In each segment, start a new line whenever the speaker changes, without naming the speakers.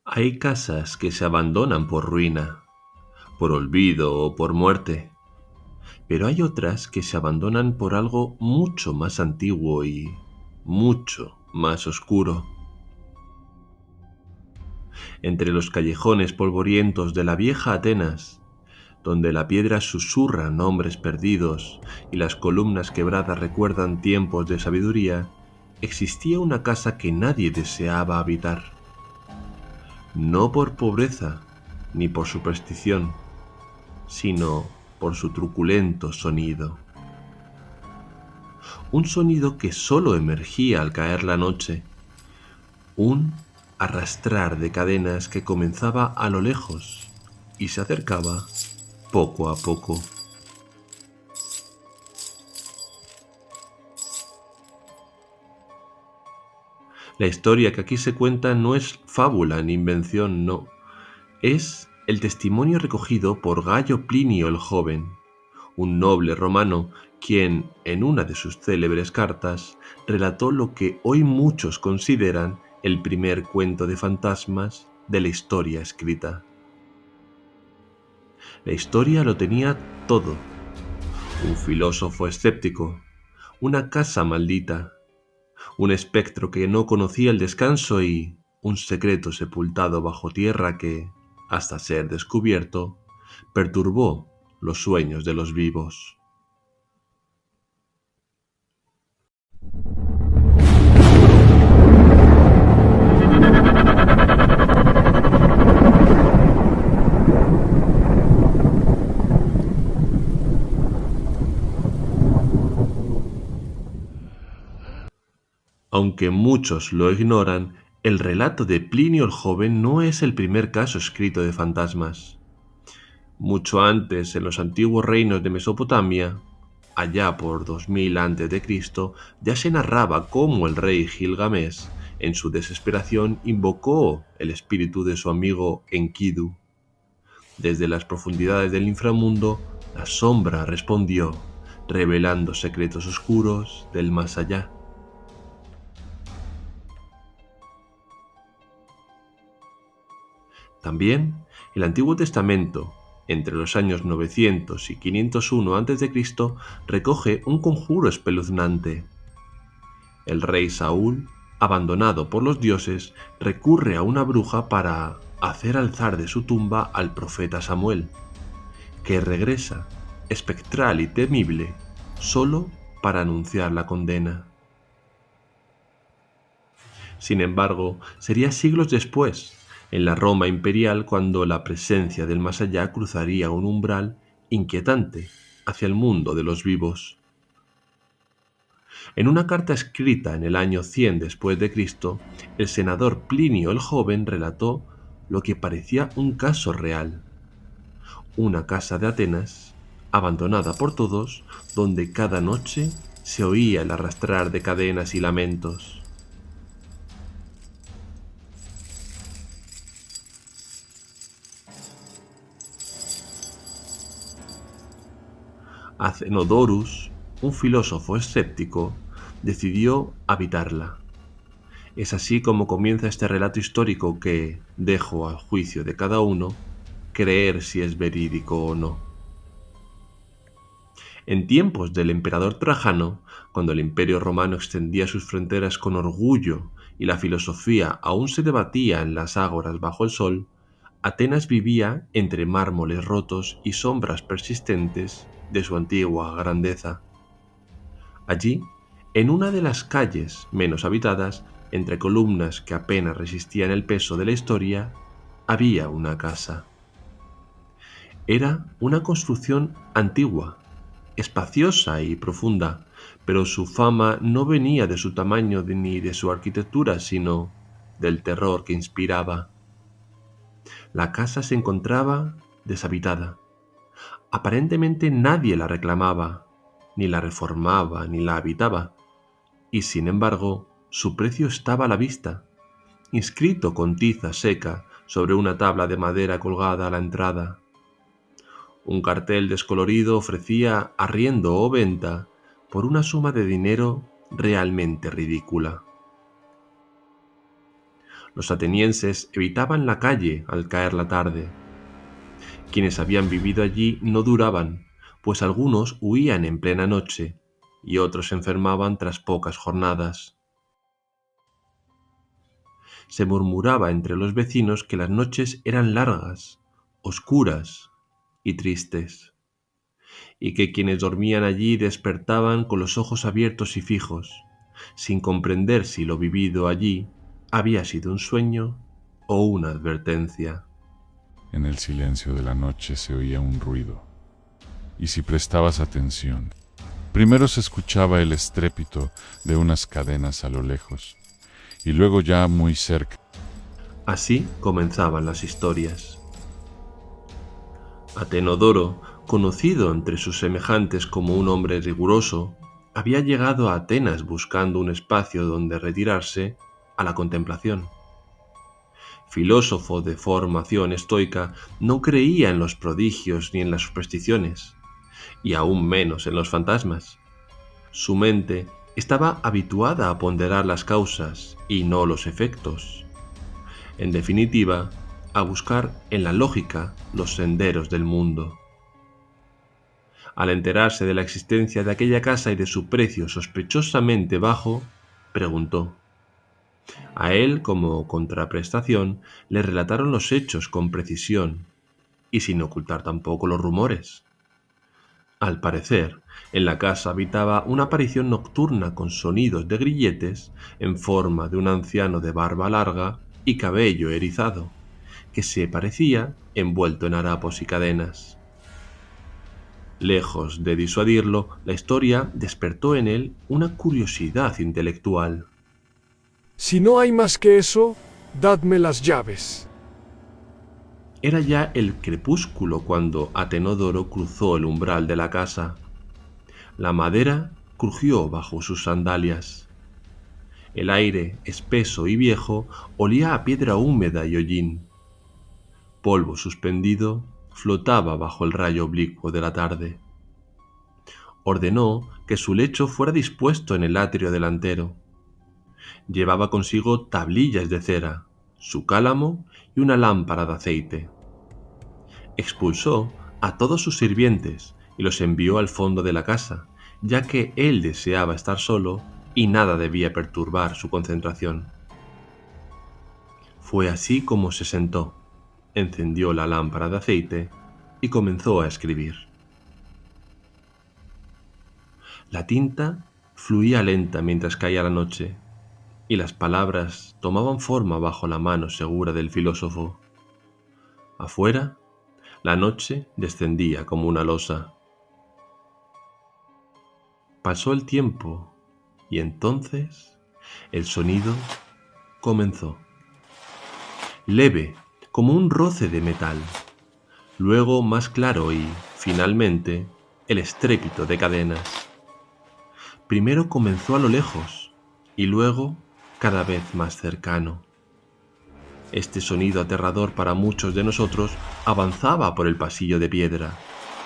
Hay casas que se abandonan por ruina, por olvido o por muerte, pero hay otras que se abandonan por algo mucho más antiguo y mucho más oscuro. Entre los callejones polvorientos de la vieja Atenas, donde la piedra susurra nombres perdidos y las columnas quebradas recuerdan tiempos de sabiduría, existía una casa que nadie deseaba habitar. No por pobreza ni por superstición, sino por su truculento sonido. Un sonido que sólo emergía al caer la noche, un arrastrar de cadenas que comenzaba a lo lejos y se acercaba poco a poco. La historia que aquí se cuenta no es fábula ni invención, no. Es el testimonio recogido por Gayo Plinio el Joven, un noble romano quien, en una de sus célebres cartas, relató lo que hoy muchos consideran el primer cuento de fantasmas de la historia escrita. La historia lo tenía todo: un filósofo escéptico, una casa maldita, un espectro que no conocía el descanso y un secreto sepultado bajo tierra que, hasta ser descubierto, perturbó los sueños de los vivos. Aunque muchos lo ignoran, el relato de Plinio el Joven no es el primer caso escrito de fantasmas. Mucho antes, en los antiguos reinos de Mesopotamia, allá por 2000 a.C., ya se narraba cómo el rey Gilgamesh, en su desesperación, invocó el espíritu de su amigo Enkidu. Desde las profundidades del inframundo, la sombra respondió, revelando secretos oscuros del más allá. También, el Antiguo Testamento, entre los años 900 y 501 a.C., recoge un conjuro espeluznante. El rey Saúl, abandonado por los dioses, recurre a una bruja para hacer alzar de su tumba al profeta Samuel, que regresa, espectral y temible, solo para anunciar la condena. Sin embargo, sería siglos después, en la Roma imperial, cuando la presencia del más allá cruzaría un umbral inquietante hacia el mundo de los vivos. En una carta escrita en el año 100 después de Cristo, el senador Plinio el Joven relató lo que parecía un caso real: una casa de Atenas, abandonada por todos, donde cada noche se oía el arrastrar de cadenas y lamentos. Acenodorus, un filósofo escéptico, decidió habitarla. Es así como comienza este relato histórico que dejo al juicio de cada uno creer si es verídico o no. En tiempos del emperador Trajano, cuando el imperio romano extendía sus fronteras con orgullo y la filosofía aún se debatía en las ágoras bajo el sol, Atenas vivía entre mármoles rotos y sombras persistentes de su antigua grandeza. Allí, en una de las calles menos habitadas, entre columnas que apenas resistían el peso de la historia, había una casa. Era una construcción antigua, espaciosa y profunda, pero su fama no venía de su tamaño ni de su arquitectura, sino del terror que inspiraba. La casa se encontraba deshabitada. Aparentemente nadie la reclamaba, ni la reformaba, ni la habitaba, y sin embargo su precio estaba a la vista, inscrito con tiza seca sobre una tabla de madera colgada a la entrada. Un cartel descolorido ofrecía arriendo o venta por una suma de dinero realmente ridícula. Los atenienses evitaban la calle al caer la tarde. Quienes habían vivido allí no duraban, pues algunos huían en plena noche y otros se enfermaban tras pocas jornadas. Se murmuraba entre los vecinos que las noches eran largas, oscuras y tristes, y que quienes dormían allí despertaban con los ojos abiertos y fijos, sin comprender si lo vivido allí había sido un sueño o una advertencia.
En el silencio de la noche se oía un ruido, y si prestabas atención, primero se escuchaba el estrépito de unas cadenas a lo lejos, y luego ya muy cerca.
Así comenzaban las historias. Atenodoro, conocido entre sus semejantes como un hombre riguroso, había llegado a Atenas buscando un espacio donde retirarse a la contemplación. Filósofo de formación estoica, no creía en los prodigios ni en las supersticiones, y aún menos en los fantasmas. Su mente estaba habituada a ponderar las causas y no los efectos. En definitiva, a buscar en la lógica los senderos del mundo. Al enterarse de la existencia de aquella casa y de su precio sospechosamente bajo, preguntó. A él, como contraprestación, le relataron los hechos con precisión y sin ocultar tampoco los rumores. Al parecer, en la casa habitaba una aparición nocturna con sonidos de grilletes en forma de un anciano de barba larga y cabello erizado, que se parecía envuelto en harapos y cadenas. Lejos de disuadirlo, la historia despertó en él una curiosidad intelectual.
Si no hay más que eso, dadme las llaves.
Era ya el crepúsculo cuando Atenodoro cruzó el umbral de la casa. La madera crujió bajo sus sandalias. El aire, espeso y viejo, olía a piedra húmeda y hollín. Polvo suspendido flotaba bajo el rayo oblicuo de la tarde. Ordenó que su lecho fuera dispuesto en el atrio delantero. Llevaba consigo tablillas de cera, su cálamo y una lámpara de aceite. Expulsó a todos sus sirvientes y los envió al fondo de la casa, ya que él deseaba estar solo y nada debía perturbar su concentración. Fue así como se sentó, encendió la lámpara de aceite y comenzó a escribir. La tinta fluía lenta mientras caía la noche, y las palabras tomaban forma bajo la mano segura del filósofo. Afuera, la noche descendía como una losa. Pasó el tiempo y entonces el sonido comenzó. Leve, como un roce de metal. Luego más claro y, finalmente, el estrépito de cadenas. Primero comenzó a lo lejos y luego cada vez más cercano. Este sonido aterrador para muchos de nosotros avanzaba por el pasillo de piedra,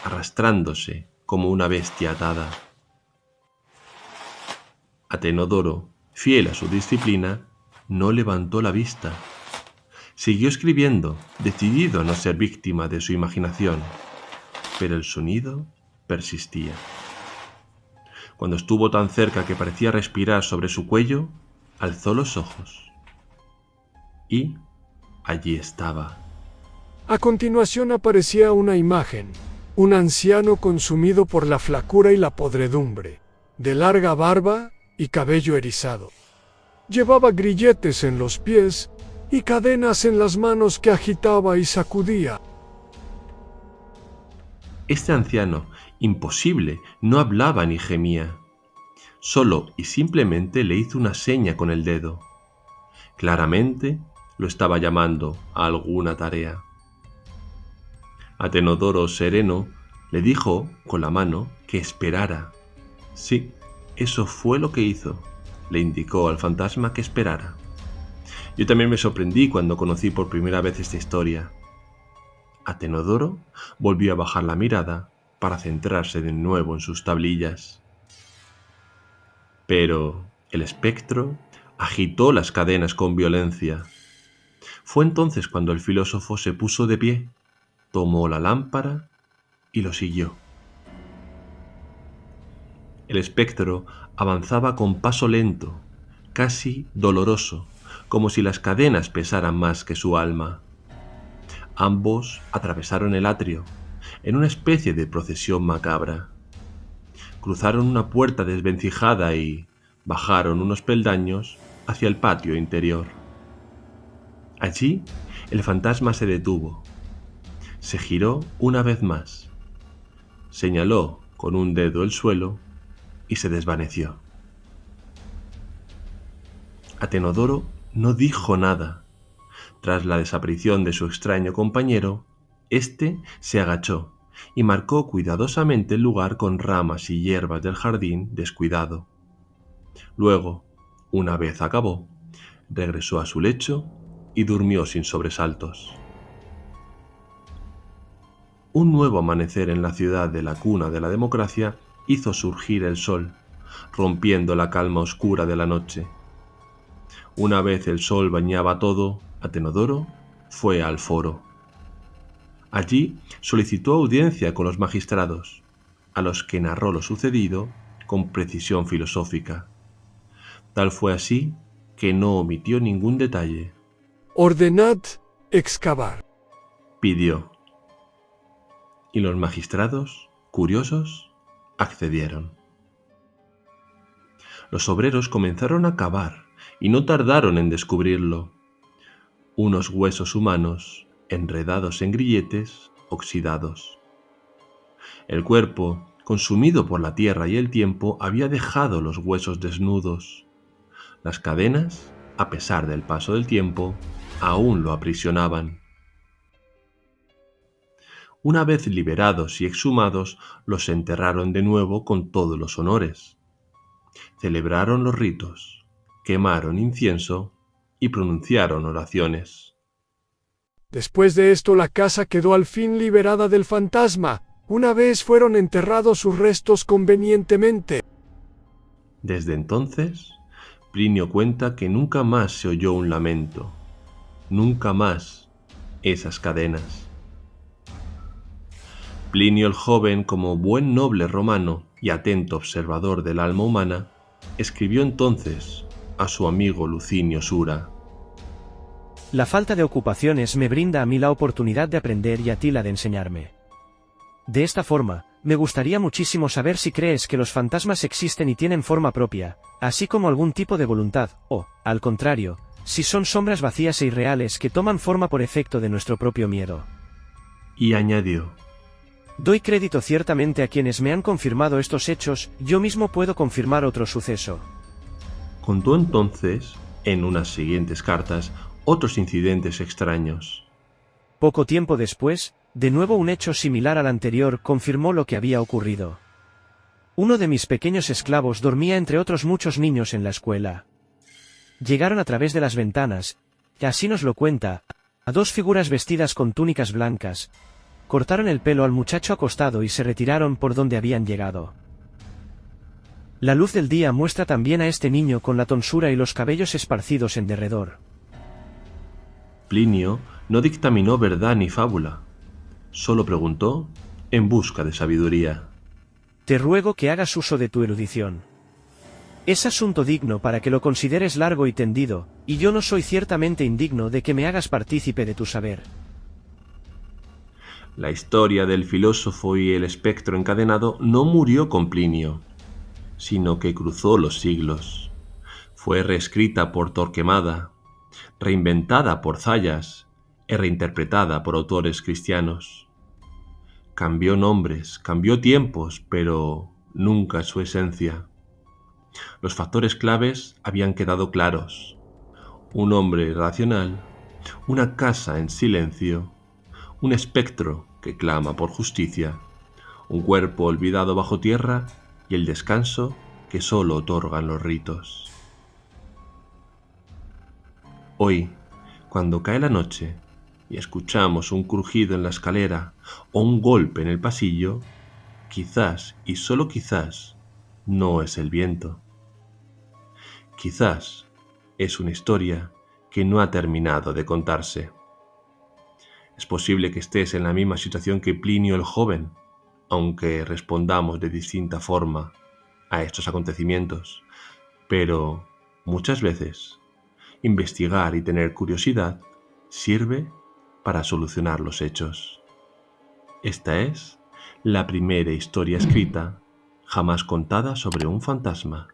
arrastrándose como una bestia atada. Atenodoro, fiel a su disciplina, no levantó la vista. Siguió escribiendo, decidido a no ser víctima de su imaginación, pero el sonido persistía. Cuando estuvo tan cerca que parecía respirar sobre su cuello, alzó los ojos. Y allí estaba.
A continuación aparecía una imagen, un anciano consumido por la flacura y la podredumbre, de larga barba y cabello erizado. Llevaba grilletes en los pies y cadenas en las manos que agitaba y sacudía.
Este anciano, imposible, no hablaba ni gemía. Solo y simplemente le hizo una seña con el dedo. Claramente lo estaba llamando a alguna tarea. Atenodoro, sereno, le dijo con la mano que esperara. Sí, eso fue lo que hizo. Le indicó al fantasma que esperara. Yo también me sorprendí cuando conocí por primera vez esta historia. Atenodoro volvió a bajar la mirada para centrarse de nuevo en sus tablillas. Pero el espectro agitó las cadenas con violencia Fue entonces cuando el filósofo se puso de pie, tomó la lámpara y lo siguió. El espectro avanzaba con paso lento, casi doloroso, como si las cadenas pesaran más que su alma. Ambos atravesaron el atrio, en una especie de procesión macabra. Cruzaron una puerta desvencijada y bajaron unos peldaños hacia el patio interior. Allí, el fantasma se detuvo. Se giró una vez más. Señaló con un dedo el suelo y se desvaneció. Atenodoro no dijo nada. Tras la desaparición de su extraño compañero, éste se agachó y marcó cuidadosamente el lugar con ramas y hierbas del jardín descuidado. Luego, una vez acabó, regresó a su lecho y durmió sin sobresaltos. Un nuevo amanecer en la ciudad de la cuna de la democracia hizo surgir el sol, rompiendo la calma oscura de la noche. Una vez el sol bañaba todo, Atenodoro fue al foro. Allí solicitó audiencia con los magistrados, a los que narró lo sucedido con precisión filosófica. Tal fue así que no omitió ningún detalle.
Ordenad excavar.
Pidió. Y los magistrados, curiosos, accedieron. Los obreros comenzaron a cavar y no tardaron en descubrirlo. Unos huesos humanos, enredados en grilletes, oxidados. El cuerpo, consumido por la tierra y el tiempo, había dejado los huesos desnudos. Las cadenas, a pesar del paso del tiempo, aún lo aprisionaban. Una vez liberados y exhumados, los enterraron de nuevo con todos los honores. Celebraron los ritos, quemaron incienso y pronunciaron oraciones.
Después de esto la casa quedó al fin liberada del fantasma, una vez fueron enterrados sus restos convenientemente.
Desde entonces, Plinio cuenta que nunca más se oyó un lamento, nunca más esas cadenas. Plinio el joven, como buen noble romano y atento observador del alma humana, escribió entonces a su amigo Lucinio Sura:
La falta de ocupaciones me brinda a mí la oportunidad de aprender y a ti la de enseñarme. De esta forma, me gustaría muchísimo saber si crees que los fantasmas existen y tienen forma propia, así como algún tipo de voluntad, o, al contrario, si son sombras vacías e irreales que toman forma por efecto de nuestro propio miedo.
Y añadió:
Doy crédito ciertamente a quienes me han confirmado estos hechos, yo mismo puedo confirmar otro suceso.
Contó entonces, en unas siguientes cartas, otros incidentes extraños.
Poco tiempo después, de nuevo un hecho similar al anterior confirmó lo que había ocurrido. Uno de mis pequeños esclavos dormía entre otros muchos niños en la escuela. Llegaron a través de las ventanas, y así nos lo cuenta, a dos figuras vestidas con túnicas blancas. Cortaron el pelo al muchacho acostado y se retiraron por donde habían llegado. La luz del día muestra también a este niño con la tonsura y los cabellos esparcidos en derredor.
Plinio no dictaminó verdad ni fábula, solo preguntó en busca de sabiduría.
Te ruego que hagas uso de tu erudición. Es asunto digno para que lo consideres largo y tendido, y yo no soy ciertamente indigno de que me hagas partícipe de tu saber.
La historia del filósofo y el espectro encadenado no murió con Plinio, sino que cruzó los siglos. Fue reescrita por Torquemada, reinventada por Zayas y reinterpretada por autores cristianos. Cambió nombres, cambió tiempos, pero nunca su esencia. Los factores claves habían quedado claros: un hombre racional, una casa en silencio, un espectro que clama por justicia, un cuerpo olvidado bajo tierra y el descanso que solo otorgan los ritos. Hoy, cuando cae la noche y escuchamos un crujido en la escalera o un golpe en el pasillo, quizás y solo quizás no es el viento. Quizás es una historia que no ha terminado de contarse. Es posible que estés en la misma situación que Plinio el joven, aunque respondamos de distinta forma a estos acontecimientos, pero muchas veces investigar y tener curiosidad sirve para solucionar los hechos. Esta es la primera historia escrita jamás contada sobre un fantasma.